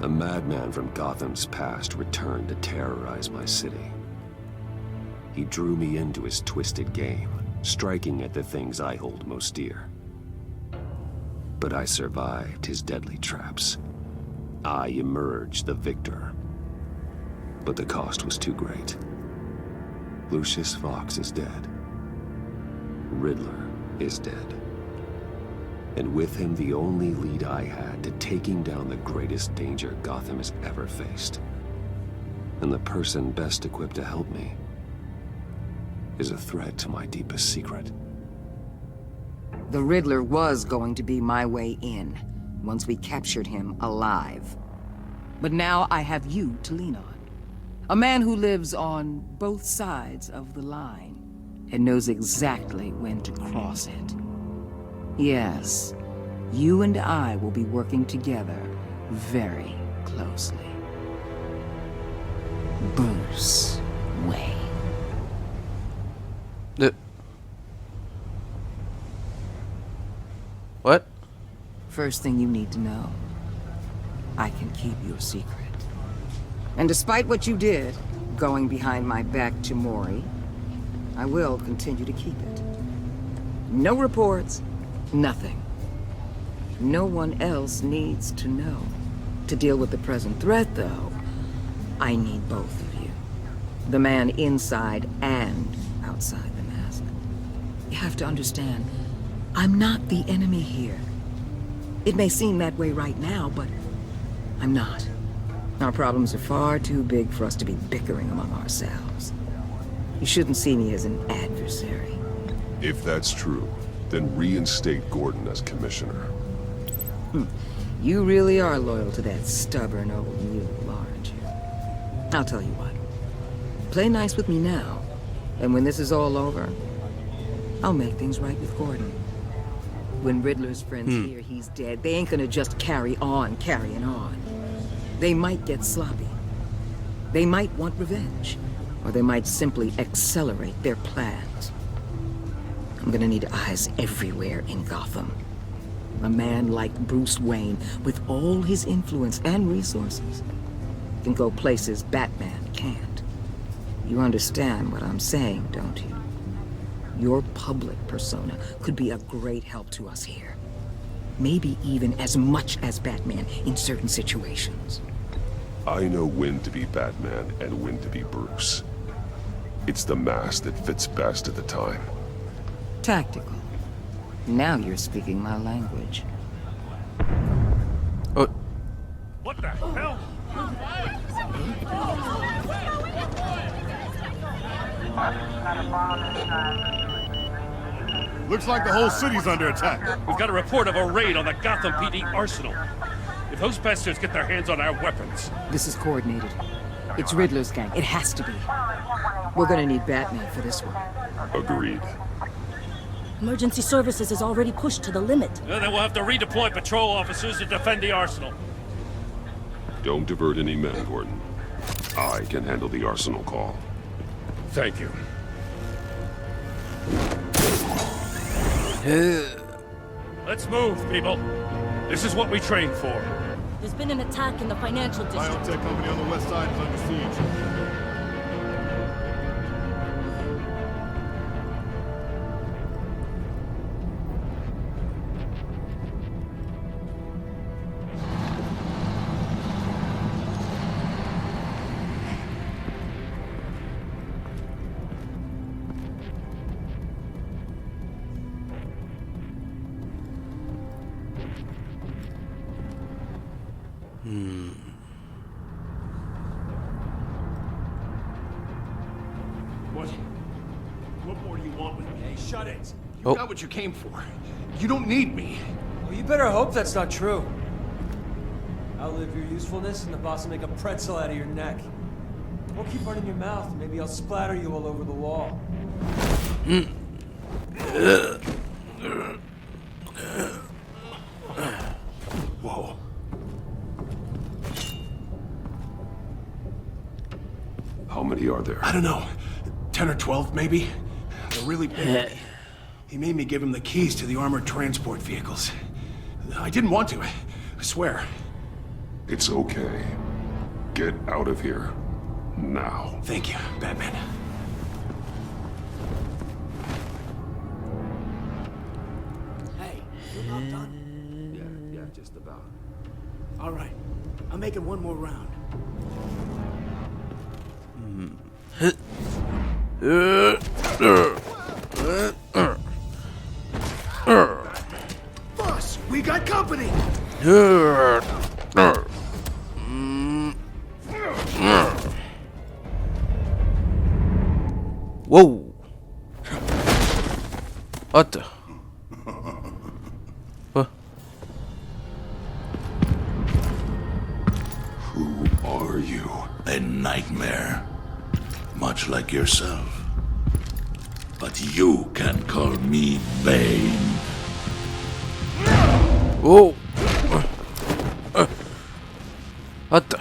A madman from Gotham's past returned to terrorize my city. He drew me into his twisted game, striking at the things I hold most dear. But I survived his deadly traps. I emerged the victor. But the cost was too great. Lucius Fox is dead. Riddler is dead. And with him, the only lead I had to taking down the greatest danger Gotham has ever faced. And the person best equipped to help me is a threat to my deepest secret. The Riddler was going to be my way in, once we captured him alive. But now I have you to lean on. A man who lives on both sides of the line and knows exactly when to cross it. Yes, you and I will be working together very closely. Bruce Wayne. What? First thing you need to know, I can keep your secret. And despite what you did, going behind my back to Mori, I will continue to keep it. No reports, nothing. No one else needs to know. To deal with the present threat, though, I need both of you. The man inside and outside the mask. You have to understand, I'm not the enemy here. It may seem that way right now, but I'm not. Our problems are far too big for us to be bickering among ourselves. You shouldn't see me as an adversary. If that's true, then reinstate Gordon as commissioner. You really are loyal to that stubborn old mule, aren't you? I'll tell you what. Play nice with me now, and when this is all over, I'll make things right with Gordon. When Riddler's friends hear he's dead, they ain't gonna just carry on carrying on. They might get sloppy. They might want revenge. Or they might simply accelerate their plans. I'm gonna need eyes everywhere in Gotham. A man like Bruce Wayne, with all his influence and resources, can go places Batman can't. You understand what I'm saying, don't you? Your public persona could be a great help to us here. Maybe even as much as Batman in certain situations. I know when to be Batman and when to be Bruce. It's the mask that fits best at the time. Tactical. Now you're speaking my language. Oh, What the hell? Looks like the whole city's under attack. We've got a report of a raid on the Gotham PD arsenal. If those bastards get their hands on our weapons... This is coordinated. It's Riddler's gang. It has to be. We're gonna need Batman for this one. Agreed. Emergency services is already pushed to the limit. Then we'll have to redeploy patrol officers to defend the arsenal. Don't divert any men, Gordon. I can handle the arsenal call. Thank you. Let's move, people. This is what we trained for. There's been an attack in the financial district. Biotech company on the west side is under siege. What more do you want with me? Hey, shut it. You Oh. got what you came for. You don't need me. Well, you better hope that's not true. Outlive your usefulness and the boss will make a pretzel out of your neck. Or keep running your mouth and maybe I'll splatter you all over the wall. Whoa. How many are there? I don't know. 10 or 12, maybe? They're really big. He made me give him the keys to the armored transport vehicles. I didn't want to, I swear. It's okay. Get out of here. Now. Thank you, Batman. Hey, you're not done? Yeah, just about. All right. I'm making one more round. Boss, we got company! Whoa. What the? What? Who are you? A nightmare. Much like yourself. But you can call me Bane. Whoa. What the?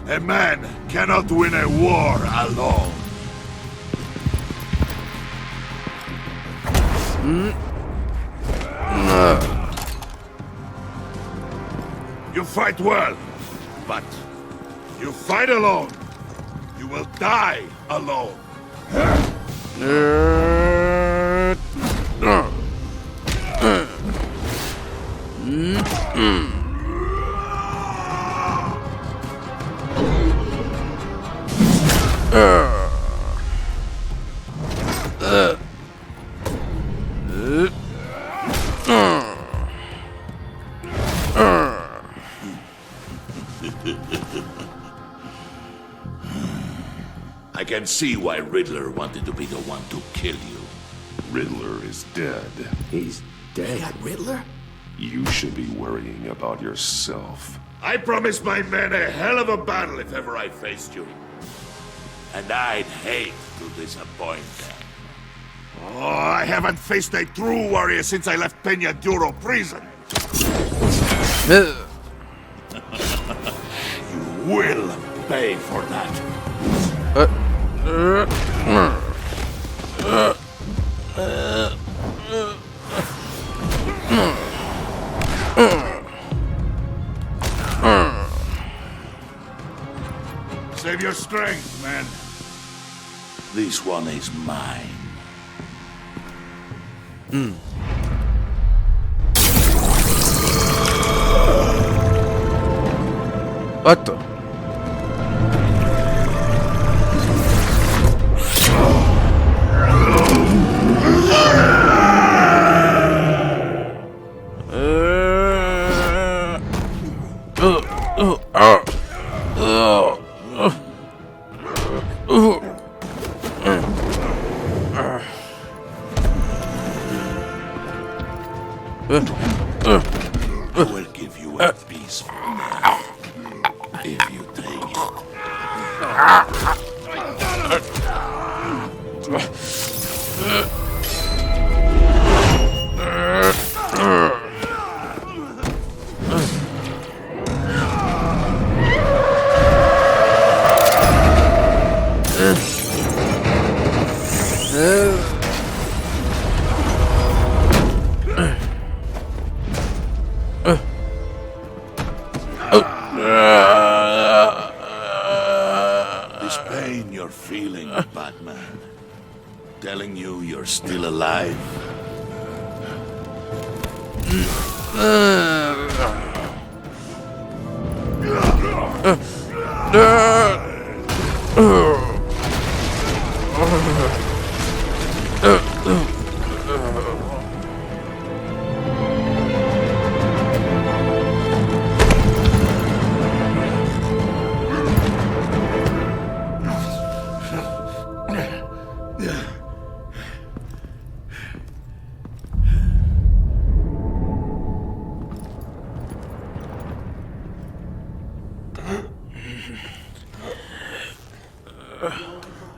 A man cannot win a war alone. You fight well, but you fight alone. You will die alone. I can see why Riddler wanted to be the one to kill you. Riddler is dead. He's dead. That Riddler? You should be worrying about yourself. I promised my men a hell of a battle if ever I faced you. And I'd hate to disappoint them. Oh, I haven't faced a true warrior since I left Peña Duro prison. You will pay for that. Save your strength, man. This one is mine. What the? I will give you a peaceful death if you take it. This pain you're feeling, Batman, telling you you're still alive?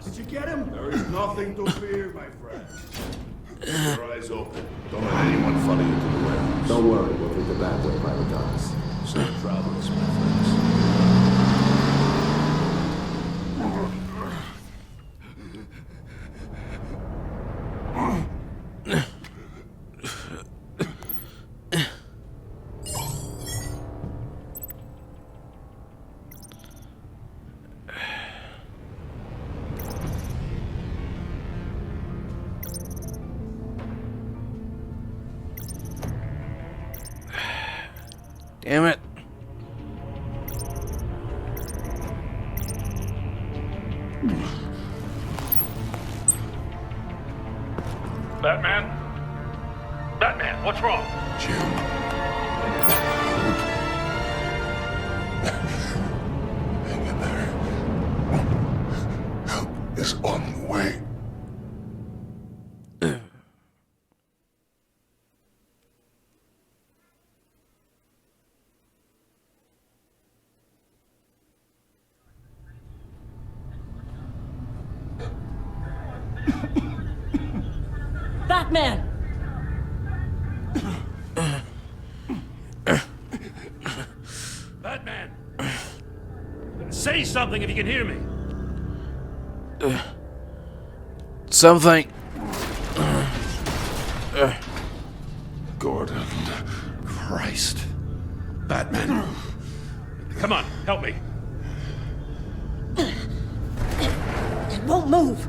Did you get him? There is nothing to fear, my friend. Keep your eyes open. Don't let anyone follow you to the warehouse. Don't worry, we'll take the back way private dogs. Safe travels, my friends. Batman? Batman, what's wrong? Jim. Hang in there. Help is on the way. Batman! Batman! Say something if you can hear me. Something. Gordon. Christ. Batman. Come on, help me. It won't move!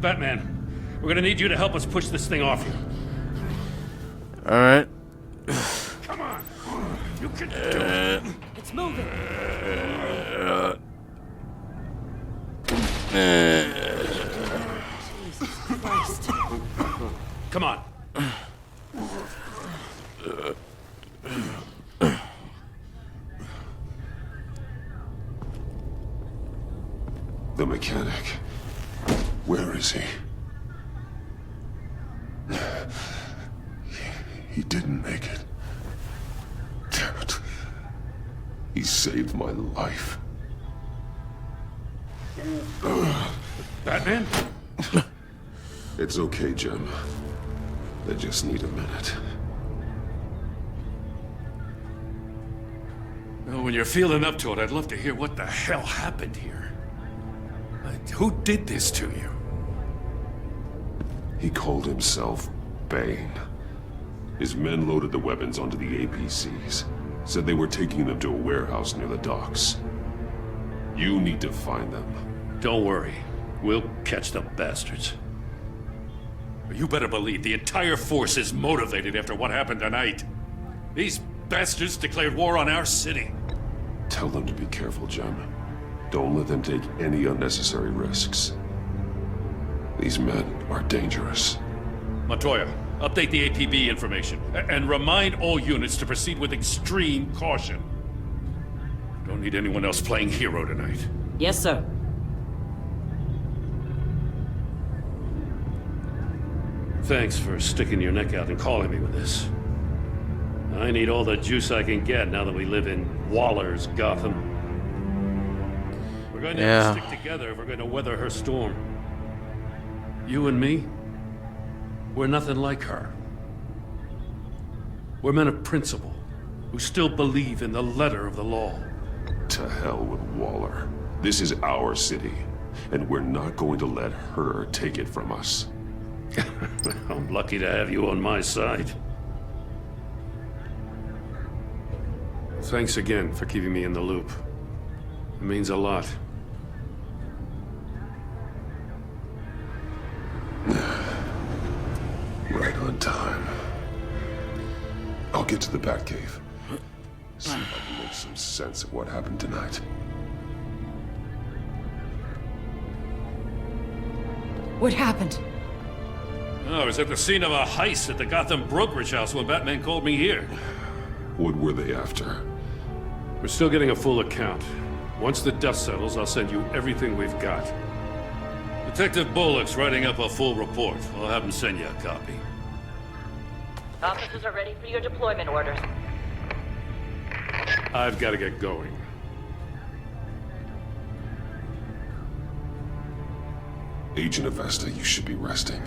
Batman, we're gonna need you to help us push this thing off you. Alright. Come on. You can do it. It's moving! Jesus Christ. Come on. The mechanic. Where is he? He didn't make it. Damn it. He saved my life. Batman? It's okay, Jim. I just need a minute. Well, when you're feeling up to it, I'd love to hear what the hell happened here. Who did this to you? He called himself Bane. His men loaded the weapons onto the APCs. Said they were taking them to a warehouse near the docks. You need to find them. Don't worry. We'll catch the bastards. You better believe the entire force is motivated after what happened tonight. These bastards declared war on our city. Tell them to be careful, Jim. Don't let them take any unnecessary risks. These men are dangerous. Montoya, update the APB information. And remind all units to proceed with extreme caution. Don't need anyone else playing hero tonight. Yes, sir. Thanks for sticking your neck out and calling me with this. I need all the juice I can get now that we live in Waller's Gotham. We're going to have to stick together if we're going to weather her storm. You and me, we're nothing like her. We're men of principle, who still believe in the letter of the law. To hell with Waller. This is our city, and we're not going to let her take it from us. I'm lucky to have you on my side. Thanks again for keeping me in the loop. It means a lot. Right on time. I'll get to the Batcave. See if I can make some sense of what happened tonight. What happened? Oh, I was at the scene of a heist at the Gotham brokerage house when Batman called me here. What were they after? We're still getting a full account. Once the dust settles, I'll send you everything we've got. Detective Bullock's writing up a full report. I'll have him send you a copy. Officers are ready for your deployment orders. I've got to get going. Agent Avesta, you should be resting.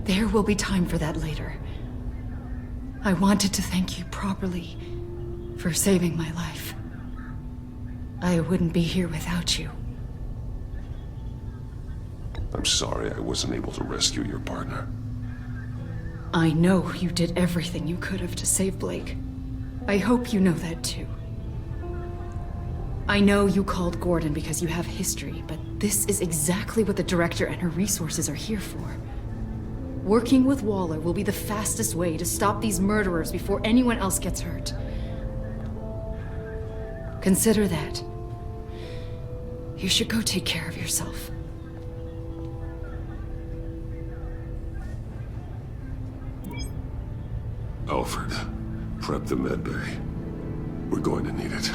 There will be time for that later. I wanted to thank you properly for saving my life. I wouldn't be here without you. I'm sorry I wasn't able to rescue your partner. I know you did everything you could have to save Blake. I hope you know that too. I know you called Gordon because you have history, but this is exactly what the director and her resources are here for. Working with Waller will be the fastest way to stop these murderers before anyone else gets hurt. Consider that. You should go take care of yourself. Alfred, prep the med bay. We're going to need it.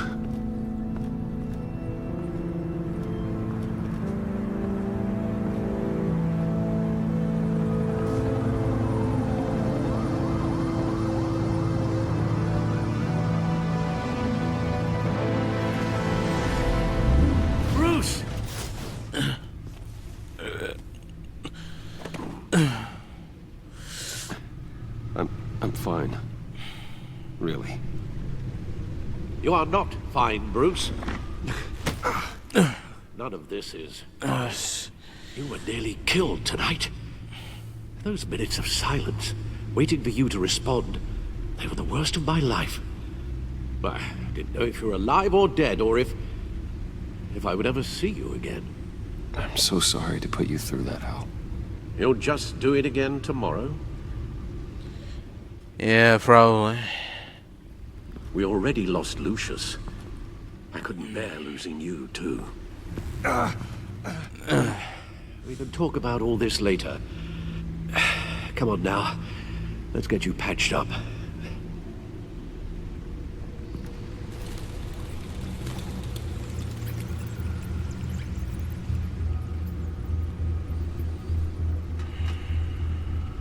Bruce! I'm fine. Really. You are not fine, Bruce. None of this is. You were nearly killed tonight. Those minutes of silence, waiting for you to respond, they were the worst of my life. I didn't know if you were alive or dead, or if I would ever see you again. I'm so sorry to put you through that, Al. You'll just do it again tomorrow? Yeah, probably. We already lost Lucius. I couldn't bear losing you, too. We can talk about all this later. Come on now. Let's get you patched up.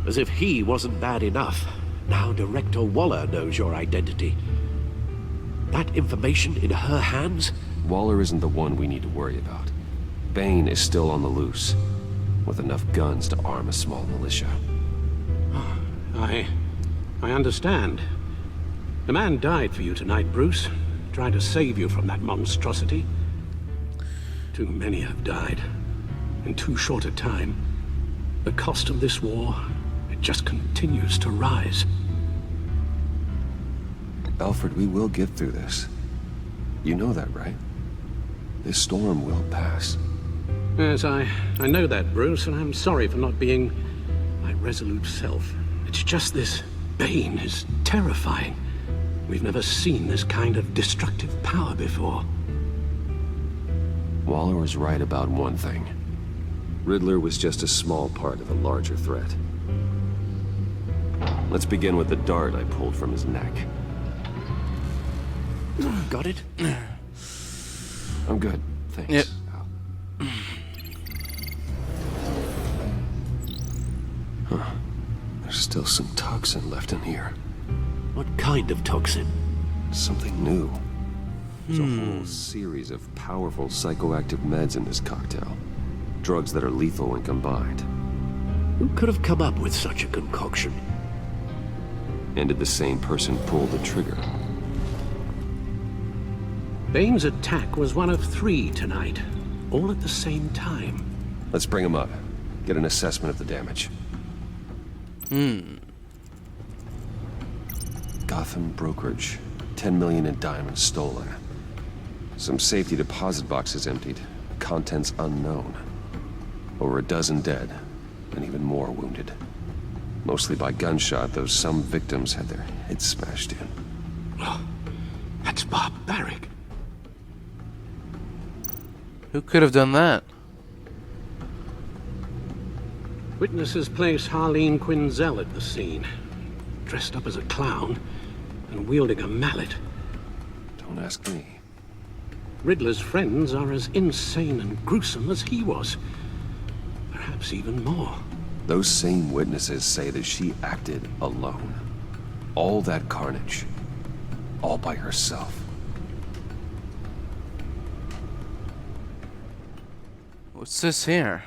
As if he wasn't bad enough, now Director Waller knows your identity. That information in her hands? Waller isn't the one we need to worry about. Bane is still on the loose, with enough guns to arm a small militia. I understand. The man died for you tonight, Bruce, trying to save you from that monstrosity. Too many have died, in too short a time. The cost of this war, it just continues to rise. Alfred, we will get through this. You know that, right? This storm will pass. Yes, I know that, Bruce, and I'm sorry for not being my resolute self. It's just this Bane is terrifying. We've never seen this kind of destructive power before. Waller was right about one thing. Riddler was just a small part of a larger threat. Let's begin with the dart I pulled from his neck. Got it? I'm good, thanks. Yep. Huh. There's still some toxin left in here. What kind of toxin? Something new. There's a whole series of powerful psychoactive meds in this cocktail. Drugs that are lethal when combined. Who could have come up with such a concoction? And did the same person pull the trigger? Bane's attack was one of 3 tonight, all at the same time. Let's bring him up. Get an assessment of the damage. Gotham brokerage. 10 million in diamonds stolen. Some safety deposit boxes emptied. Contents unknown. Over a dozen dead, and even more wounded. Mostly by gunshot, though some victims had their heads smashed in. Oh, that's barbaric. Who could have done that? Witnesses place Harleen Quinzel at the scene, dressed up as a clown and wielding a mallet. Don't ask me. Riddler's friends are as insane and gruesome as he was. Perhaps even more. Those same witnesses say that she acted alone. All that carnage. All by herself. What's this here?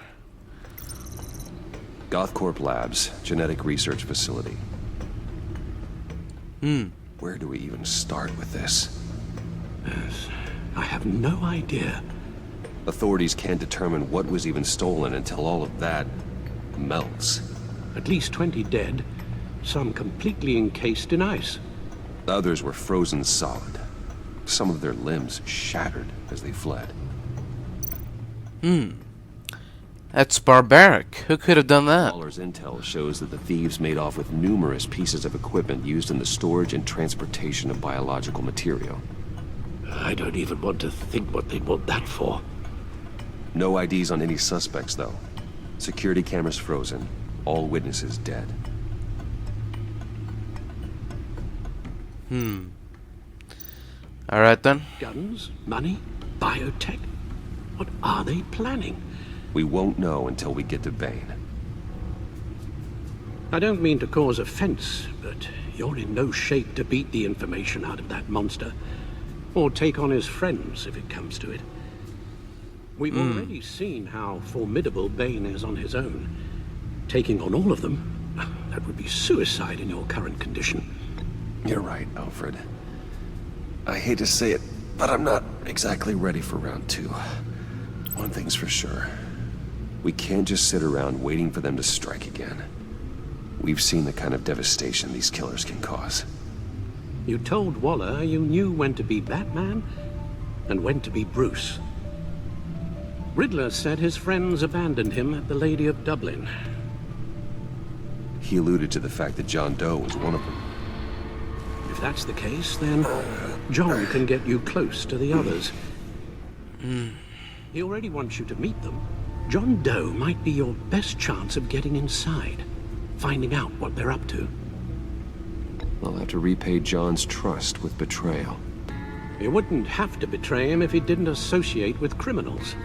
GothCorp Labs, genetic research facility. Where do we even start with this? Yes, I have no idea. Authorities can't determine what was even stolen until all of that melts. At least 20 dead, some completely encased in ice. Others were frozen solid. Some of their limbs shattered as they fled. That's barbaric. Who could have done that? Waller's intel shows that the thieves made off with numerous pieces of equipment used in the storage and transportation of biological material. I don't even want to think what they'd want that for. No IDs on any suspects, though. Security cameras frozen. All witnesses dead. Alright then. Guns, money, biotech. What are they planning? We won't know until we get to Bane. I don't mean to cause offense, but you're in no shape to beat the information out of that monster. Or take on his friends, if it comes to it. We've already seen how formidable Bane is on his own. Taking on all of them, that would be suicide in your current condition. You're right, Alfred. I hate to say it, but I'm not exactly ready for round 2. One thing's for sure. We can't just sit around waiting for them to strike again. We've seen the kind of devastation these killers can cause. You told Waller you knew when to be Batman and when to be Bruce. Riddler said his friends abandoned him at the Lady of Dublin. He alluded to the fact that John Doe was one of them. If that's the case, then John can get you close to the others. He already wants you to meet them. John Doe might be your best chance of getting inside, finding out what they're up to. I'll have to repay John's trust with betrayal. You wouldn't have to betray him if he didn't associate with criminals.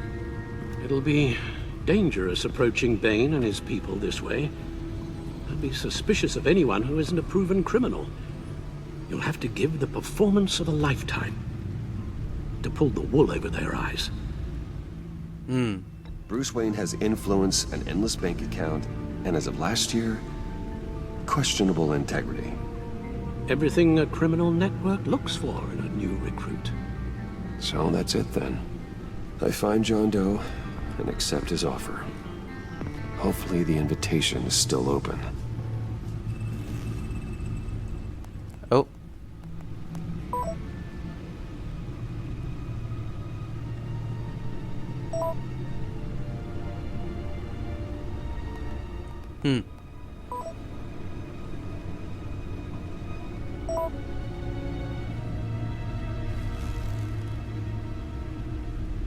It'll be dangerous approaching Bane and his people this way. They'll be suspicious of anyone who isn't a proven criminal. You'll have to give the performance of a lifetime to pull the wool over their eyes. Bruce Wayne has influence, an endless bank account, and as of last year, questionable integrity. Everything a criminal network looks for in a new recruit. So that's it then. I find John Doe and accept his offer. Hopefully the invitation is still open. Oh.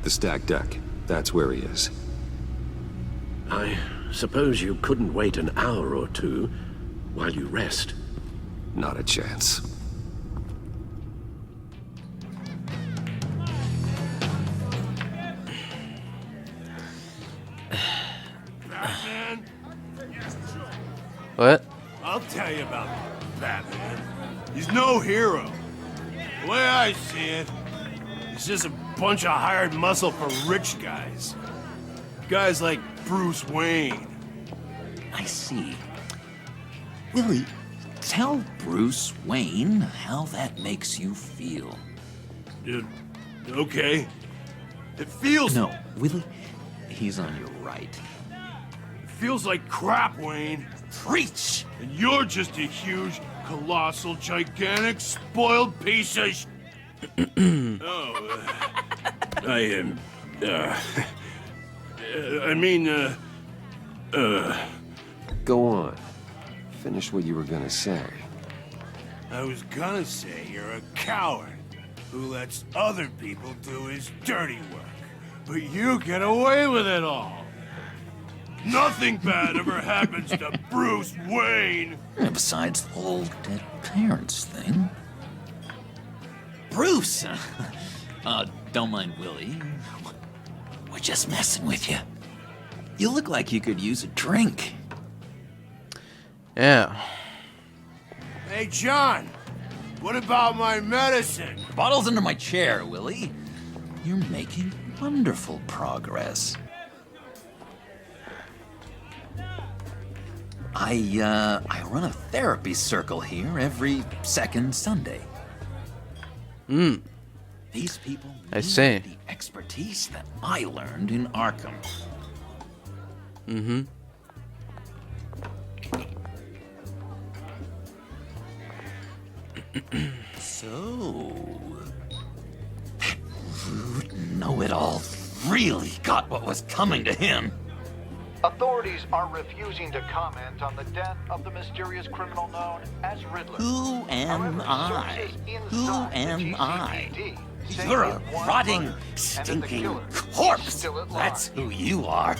The stacked deck. That's where he is. I suppose you couldn't wait an hour or two while you rest. Not a chance. Batman? What? I'll tell you about Batman. He's no hero. The way I see it, he's just a bunch of hired muscle for rich guys. Guys like Bruce Wayne. I see. Willie, tell Bruce Wayne how that makes you feel. Okay. It feels... No, Willie, he's on your right. It feels like crap, Wayne. Preach! And you're just a huge, colossal, gigantic, spoiled piece of Go on. Finish what you were gonna say. I was gonna say you're a coward who lets other people do his dirty work. But you get away with it all. Nothing bad ever happens to Bruce Wayne. Besides the whole dead parents thing. Bruce! Don't mind Willie. We're just messing with you. You look like you could use a drink. Yeah. Hey, John. What about my medicine? The bottle's under my chair, Willie. You're making wonderful progress. I run a therapy circle here every second Sunday. These people need the expertise that I learned in Arkham. So, that rude know-it-all really got what was coming to him. Authorities are refusing to comment on the death of the mysterious criminal known as Riddler. Who am I? Who am I? You're a rotting, stinking corpse. That's who you are.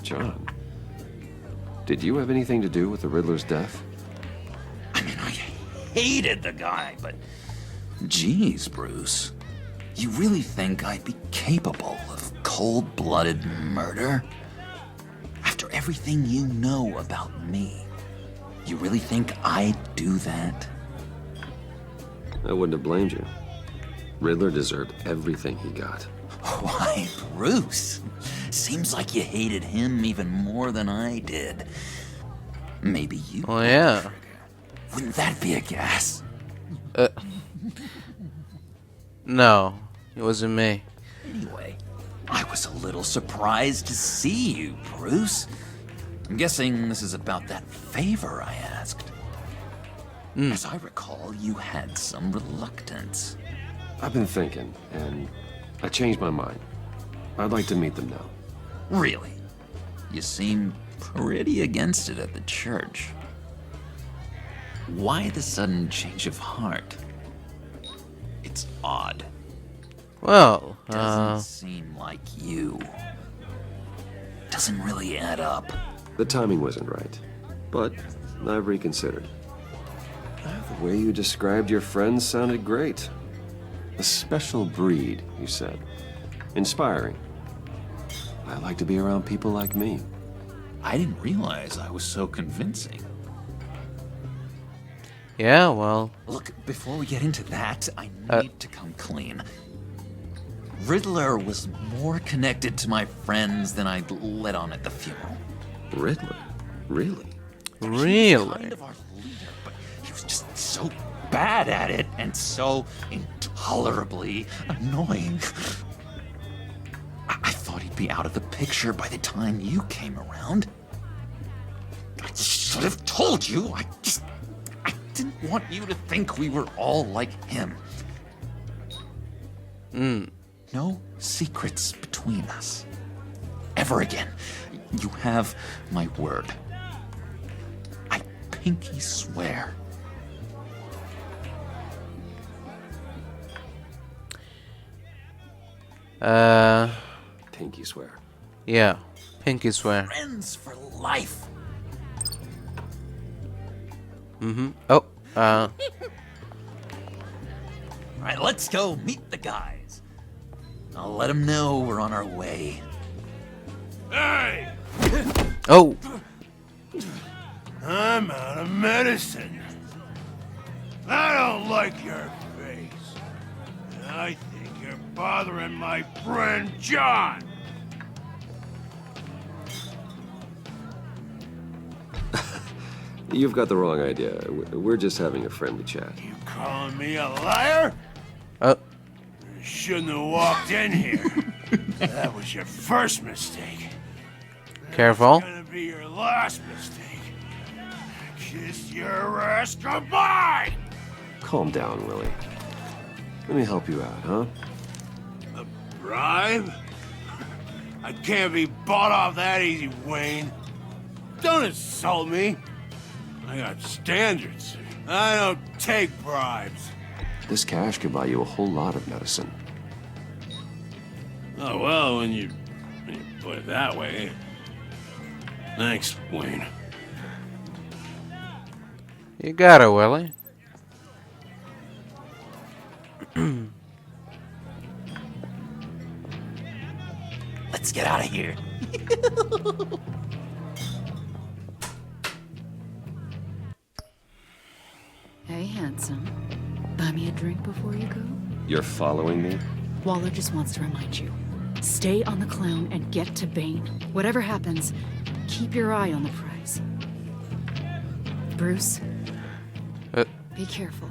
John, did you have anything to do with the Riddler's death? hated the guy, but... Geez, Bruce. You really think I'd be capable of cold-blooded murder? After everything you know about me, you really think I'd do that? I wouldn't have blamed you. Riddler deserved everything he got. Why, Bruce? Seems like you hated him even more than I did. Maybe you... Oh, yeah. Wouldn't that be a gas? No, it wasn't me. Anyway, I was a little surprised to see you, Bruce. I'm guessing this is about that favor I asked. As I recall, you had some reluctance. I've been thinking, and I changed my mind. I'd like to meet them now. Really? You seem pretty against it at the church. Why the sudden change of heart? It's odd. Well, doesn't seem like you. Doesn't really add up. The timing wasn't right, but I've reconsidered. The way you described your friends sounded great. A special breed, you said. Inspiring. I like to be around people like me. I didn't realize I was so convincing. yeah, well... Look, before we get into that, I need to come clean. Riddler was more connected to my friends than I'd let on at the funeral. Riddler? Really? He was kind of our leader, but he was just so bad at it and so intolerably annoying. I thought he'd be out of the picture by the time you came around. I should have told you. I didn't want you to think we were all like him. No secrets between us. Ever again. You have my word. I pinky swear. Pinky swear. Yeah, pinky swear. Friends for life. Oh, All right, let's go meet the guys. I'll let them know we're on our way. Hey! Oh! I'm out of medicine. I don't like your face. I think you're bothering my friend John. You've got the wrong idea. We're just having a friendly chat. You calling me a liar? Oh. You shouldn't have walked in here. That was your first mistake. Careful. It's gonna be your last mistake. Kiss your ass goodbye! Calm down, Willie. Let me help you out, huh? A bribe? I can't be bought off that easy, Wayne. Don't insult me. I got standards. I don't take bribes. This cash could buy you a whole lot of medicine. Oh, well, when you put it that way. Thanks, Wayne. You got it, Willie. Let's get out of here. Hey, handsome. Buy me a drink before you go? You're following me? Waller just wants to remind you. Stay on the clown and get to Bane. Whatever happens, keep your eye on the prize. Bruce, be careful.